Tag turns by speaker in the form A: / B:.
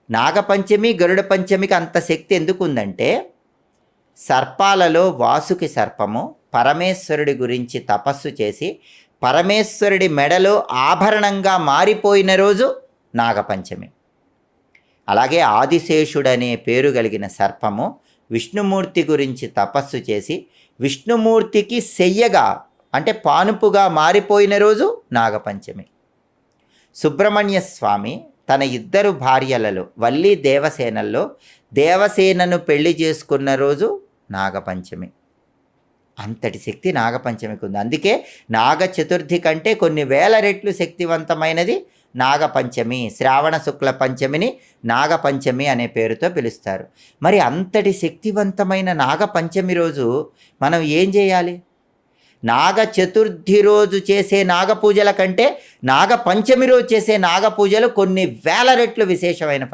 A: నాగపంచమి, గరుడ పంచమికి అంత శక్తి ఎందుకుందంటే, సర్పాలలో వాసుకి సర్పము పరమేశ్వరుడి గురించి తపస్సు చేసి పరమేశ్వరుడి మెడలో ఆభరణంగా మారిపోయిన రోజు నాగపంచమి. అలాగే ఆదిశేషుడనే పేరు కలిగిన సర్పము విష్ణుమూర్తి గురించి తపస్సు చేసి విష్ణుమూర్తికి శయ్యగా అంటే పానుపుగా మారిపోయిన రోజు నాగపంచమి. సుబ్రహ్మణ్య స్వామి తన 2 భార్యలలో వల్లి దేవసేనల్లో దేవసేనను పెళ్లి చేసుకున్న రోజు నాగపంచమి. అంతటి శక్తి నాగపంచమికి ఉంది. అందుకే నాగ చతుర్థి కంటే కొన్ని వేల రెట్లు శక్తివంతమైనది నాగపంచమి. శ్రావణ శుక్ల పంచమిని నాగపంచమి అనే పేరుతో పిలుస్తారు. మరి అంతటి శక్తివంతమైన నాగపంచమి రోజు మనం ఏం చేయాలి? నాగ చతుర్థి రోజు చేసే నాగపూజల కంటే నాగపంచమి రోజు చేసే నాగపూజలు కొన్ని వేల రెట్లు విశేషమైన